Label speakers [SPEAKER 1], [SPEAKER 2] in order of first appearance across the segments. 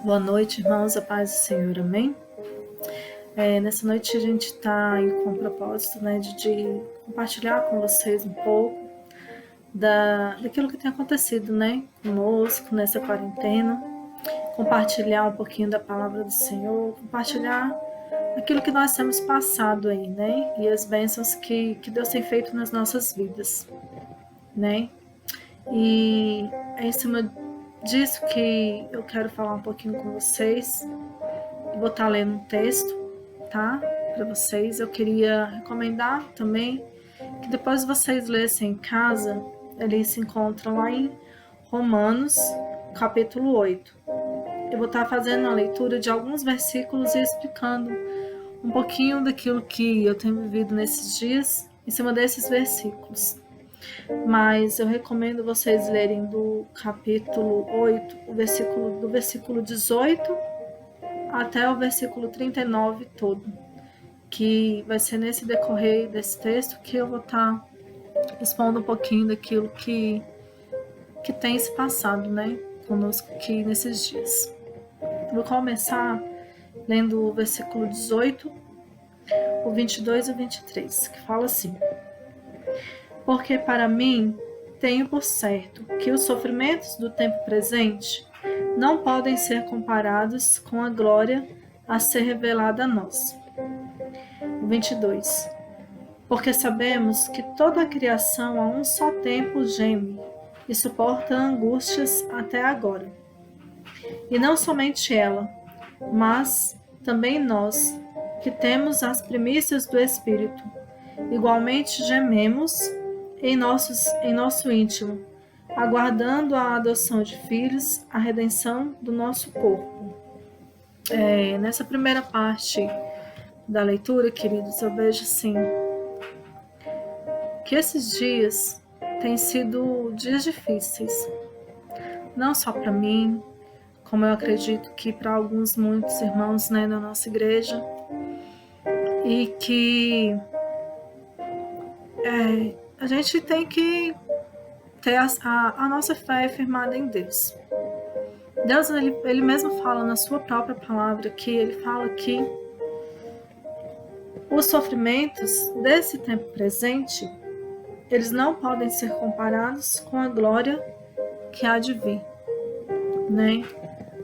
[SPEAKER 1] Boa noite, irmãos, a paz do Senhor, amém? Nessa noite a gente está aí com o propósito, de compartilhar com vocês um pouco daquilo que tem acontecido, conosco nessa quarentena, compartilhar um pouquinho da palavra do Senhor, compartilhar aquilo que nós temos passado aí, e as bênçãos que Deus tem feito nas nossas vidas, E é em cima disso que eu quero falar um pouquinho com vocês. Vou estar lendo um texto, tá? Para vocês. Eu queria recomendar também que depois vocês lessem em casa, ele se encontra lá em Romanos, capítulo 8. Eu vou estar fazendo a leitura de alguns versículos e explicando um pouquinho daquilo que eu tenho vivido nesses dias em cima desses versículos. Mas eu recomendo vocês lerem do capítulo 8, do versículo 18 até o versículo 39 todo, que vai ser nesse decorrer desse texto que eu vou estar expondo um pouquinho daquilo que tem se passado, conosco aqui nesses dias. Vou começar lendo o versículo 18, o 22 e o 23, que fala assim: Porque para mim tenho por certo que os sofrimentos do tempo presente não podem ser comparados com a glória a ser revelada a nós. O 22. Porque sabemos que toda a criação a um só tempo geme e suporta angústias até agora. E não somente ela, mas também nós, que temos as primícias do Espírito, igualmente gememos em nosso íntimo, aguardando a adoção de filhos, a redenção do nosso corpo. Nessa primeira parte da leitura, queridos, eu vejo assim que esses dias têm sido dias difíceis, não só para mim, como eu acredito que para muitos irmãos na nossa igreja, e que a gente tem que ter a nossa fé firmada em Deus. Deus, ele mesmo fala na sua própria palavra, que ele fala que os sofrimentos desse tempo presente, eles não podem ser comparados com a glória que há de vir,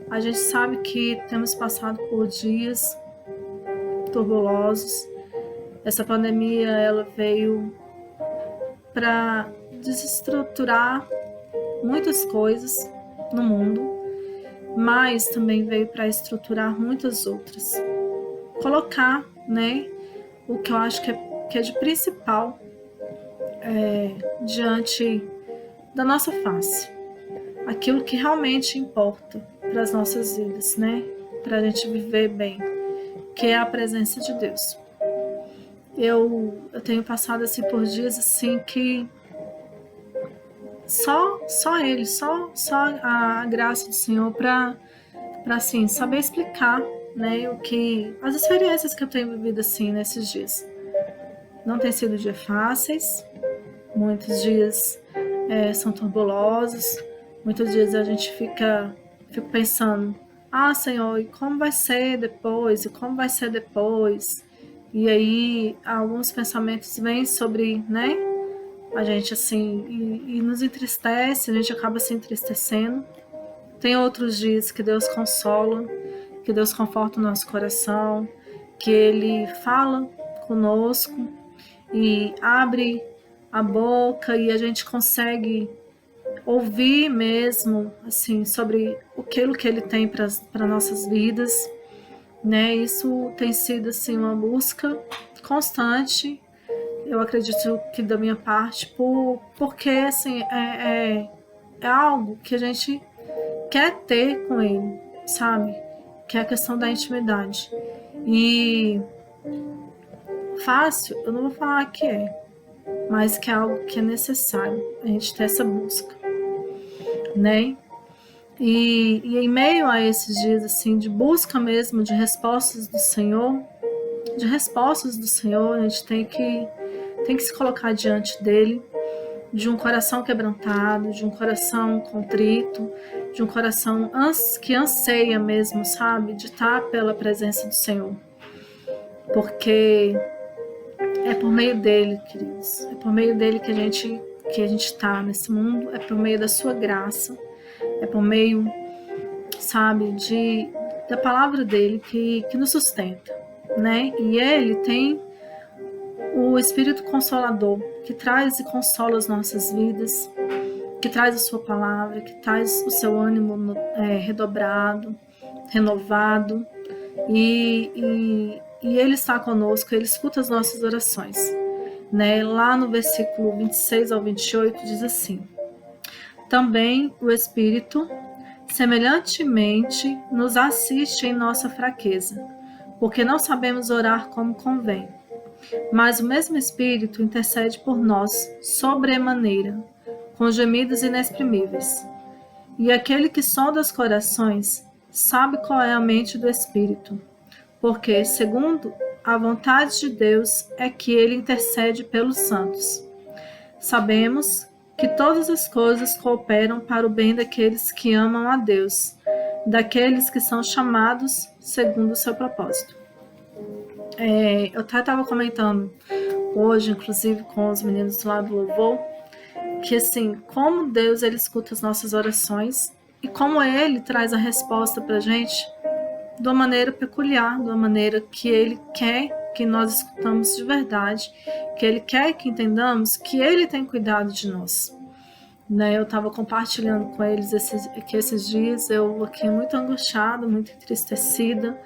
[SPEAKER 1] A gente sabe que temos passado por dias turbulosos. Essa pandemia, ela veio para desestruturar muitas coisas no mundo, mas também veio para estruturar muitas outras. Colocar, o que eu acho que é de principal diante da nossa face. Aquilo que realmente importa para as nossas vidas, para a gente viver bem, que é a presença de Deus. Eu tenho passado assim por dias assim que só Ele, só a graça do Senhor para assim saber explicar, o que as experiências que eu tenho vivido assim nesses dias. Não tem sido dias fáceis, muitos dias são turbulosos, muitos dias a gente fica pensando: Senhor, e como vai ser depois? E como vai ser depois? E aí alguns pensamentos vêm sobre, a gente assim, e nos entristece, a gente acaba se entristecendo. Tem outros dias que Deus consola, que Deus conforta o nosso coração, que Ele fala conosco e abre a boca e a gente consegue ouvir mesmo, assim, sobre aquilo que Ele tem para nossas vidas, Isso tem sido, assim, uma busca constante, eu acredito que da minha parte, porque, assim, é algo que a gente quer ter com Ele, sabe? Que é a questão da intimidade. E fácil, eu não vou falar que mas que é algo que é necessário a gente ter essa busca, E em meio a esses dias assim de busca mesmo de respostas do Senhor, a gente tem que se colocar diante dele, de um coração quebrantado, de um coração contrito, de um coração que anseia mesmo, sabe, de estar pela presença do Senhor. Porque é por meio dele, queridos, é por meio dele que a gente está nesse mundo, é por meio da sua graça, é por meio, sabe, da palavra dele que nos sustenta, né? E ele tem o Espírito Consolador, que traz e consola as nossas vidas, que traz a sua palavra, que traz o seu ânimo redobrado, renovado, e ele está conosco, ele escuta as nossas orações, né? Lá no versículo 26 ao 28 diz assim: também o Espírito, semelhantemente, nos assiste em nossa fraqueza, porque não sabemos orar como convém. Mas o mesmo Espírito intercede por nós sobremaneira, com gemidos inexprimíveis. E aquele que sonda os corações sabe qual é a mente do Espírito, porque, segundo a vontade de Deus, é que ele intercede pelos santos. Sabemos que todas as coisas cooperam para o bem daqueles que amam a Deus, daqueles que são chamados segundo o seu propósito. Eu até estava comentando hoje, inclusive com os meninos lá do louvor, que assim, como Deus ele escuta as nossas orações e como ele traz a resposta para a gente de uma maneira peculiar, de uma maneira que ele quer que nós escutamos de verdade, que ele quer que entendamos que ele tem cuidado de nós. Né? Eu estava compartilhando com eles esses dias, eu aqui muito angustiada, muito entristecida,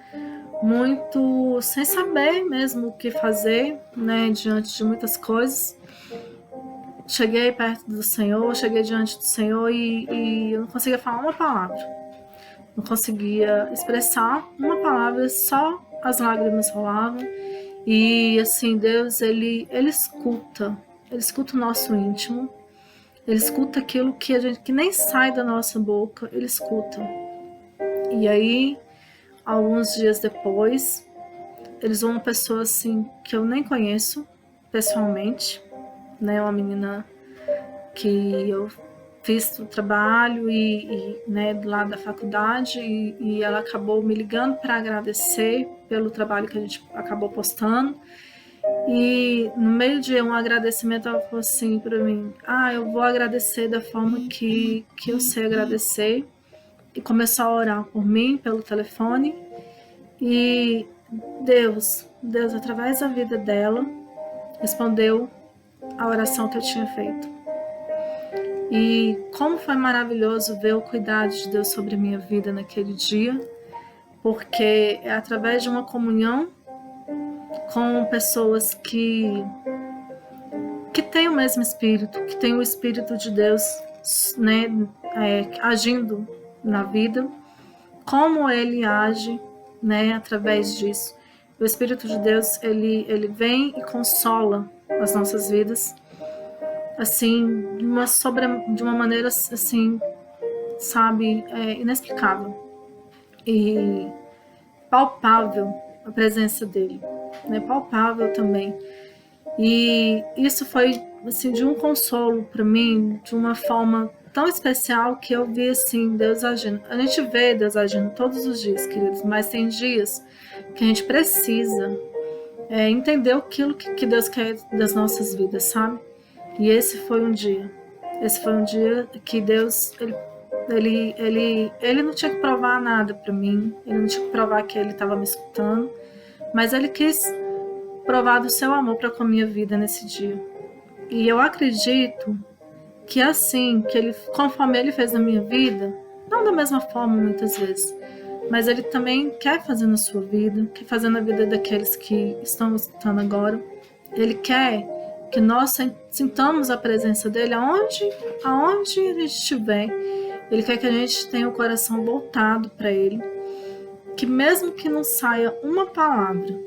[SPEAKER 1] muito sem saber mesmo o que fazer, né, diante de muitas coisas. Cheguei perto do Senhor, cheguei diante do Senhor e eu não conseguia falar uma palavra. Não conseguia expressar uma palavra, só as lágrimas rolavam. E assim, Deus, ele escuta o nosso íntimo, ele escuta aquilo que nem sai da nossa boca, ele escuta. E aí, alguns dias depois, eles vão uma pessoa assim que eu nem conheço pessoalmente, né, uma menina que eu fiz o trabalho né, lá da faculdade e ela acabou me ligando para agradecer pelo trabalho que a gente acabou postando. E no meio de um agradecimento ela falou assim para mim: eu vou agradecer da forma que eu sei agradecer. E começou a orar por mim pelo telefone. E Deus, através da vida dela, respondeu a oração que eu tinha feito. E como foi maravilhoso ver o cuidado de Deus sobre a minha vida naquele dia, porque é através de uma comunhão com pessoas que têm o mesmo Espírito, que têm o Espírito de Deus, né, agindo na vida, como ele age, né, através disso. O Espírito de Deus, ele vem e consola as nossas vidas, assim, de uma maneira, assim, sabe, inexplicável e palpável a presença dele, né, palpável também. E isso foi, assim, de um consolo para mim, de uma forma tão especial que eu vi, assim, Deus agindo. A gente vê Deus agindo todos os dias, queridos, mas tem dias que a gente precisa entender aquilo que Deus quer das nossas vidas, sabe? E esse foi um dia que Deus, ele não tinha que provar nada para mim, ele não tinha que provar que ele estava me escutando, mas ele quis provar do seu amor para com a minha vida nesse dia. E eu acredito que assim, conforme ele fez na minha vida, não da mesma forma muitas vezes, mas ele também quer fazer na sua vida, quer fazer na vida daqueles que estão escutando agora. Ele quer que nós sintamos a presença dele aonde a gente estiver. Ele quer que a gente tenha o coração voltado para ele, que mesmo que não saia uma palavra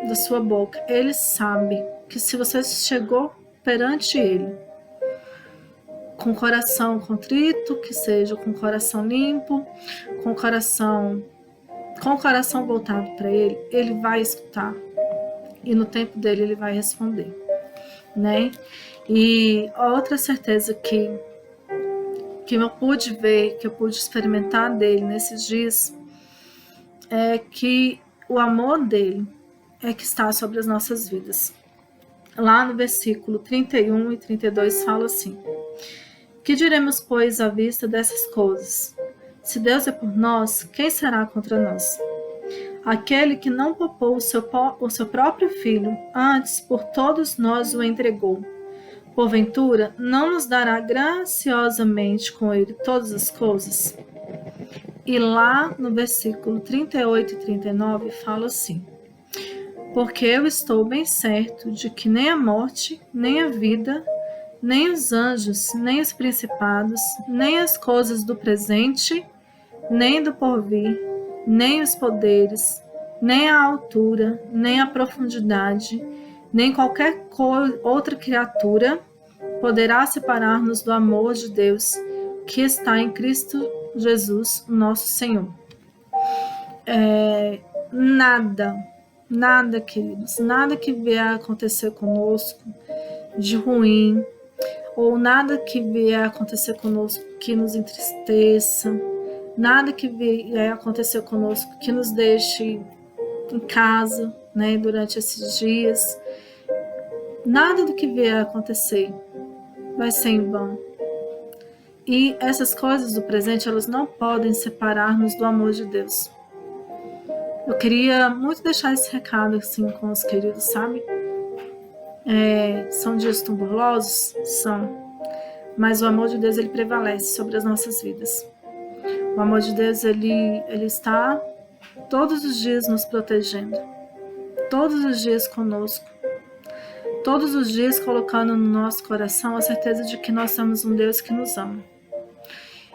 [SPEAKER 1] da sua boca, ele sabe que se você chegou perante ele com o coração contrito, que seja com o coração limpo, com o coração voltado para ele, ele vai escutar e no tempo dele ele vai responder, né? E a outra certeza que que eu pude ver, que eu pude experimentar dele nesses dias, é que o amor dele é que está sobre as nossas vidas. Lá no versículo 31 e 32 fala assim: que diremos, pois, à vista dessas coisas? Se Deus é por nós, quem será contra nós? Aquele que não poupou o seu próprio filho, antes por todos nós o entregou. Porventura, não nos dará graciosamente com ele todas as coisas? E lá no versículo 38 e 39 fala assim: porque eu estou bem certo de que nem a morte, nem a vida, nem os anjos, nem os principados, nem as coisas do presente, nem do porvir, nem os poderes, nem a altura, nem a profundidade, nem qualquer outra criatura poderá separar-nos do amor de Deus que está em Cristo Jesus, nosso Senhor. Nada, queridos, nada que vier a acontecer conosco de ruim, ou nada que vier a acontecer conosco que nos entristeça, nada que vier a acontecer conosco que nos deixe em casa, né, durante esses dias, nada do que vier a acontecer vai ser em vão. E essas coisas do presente, elas não podem separar-nos do amor de Deus. Eu queria muito deixar esse recado assim com os queridos, sabe? São dias tumultuosos? São. Mas o amor de Deus, ele prevalece sobre as nossas vidas. O amor de Deus, ele está todos os dias nos protegendo. Todos os dias conosco. Todos os dias colocando no nosso coração a certeza de que nós temos um Deus que nos ama.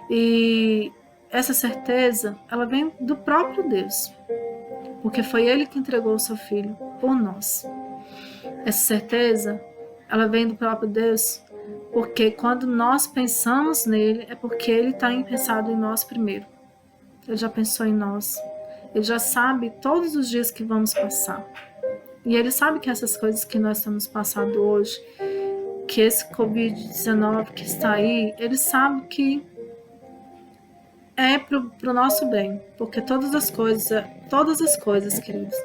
[SPEAKER 1] E essa certeza, ela vem do próprio Deus. Porque foi Ele que entregou o seu Filho por nós. Essa certeza, ela vem do próprio Deus, porque quando nós pensamos nele, é porque Ele está pensado em nós primeiro. Ele já pensou em nós. Ele já sabe todos os dias que vamos passar. E Ele sabe que essas coisas que nós estamos passando hoje, que esse Covid-19 que está aí, Ele sabe que é pro nosso bem, porque todas as coisas, queridos,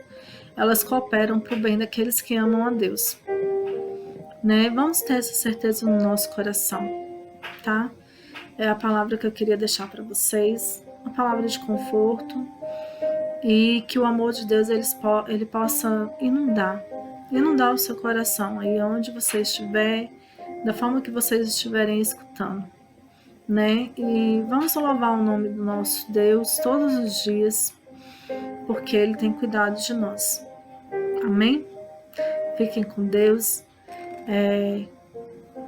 [SPEAKER 1] elas cooperam pro bem daqueles que amam a Deus, né? Vamos ter essa certeza no nosso coração, tá? É a palavra que eu queria deixar para vocês, uma palavra de conforto, e que o amor de Deus ele possa inundar o seu coração aí onde você estiver, da forma que vocês estiverem escutando, né? E vamos louvar o nome do nosso Deus todos os dias, porque Ele tem cuidado de nós. Amém? Fiquem com Deus.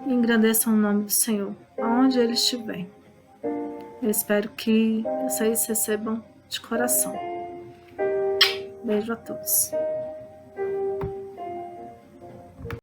[SPEAKER 1] Engrandeçam o nome do Senhor, aonde Ele estiver. Eu espero que vocês recebam de coração. Beijo a todos.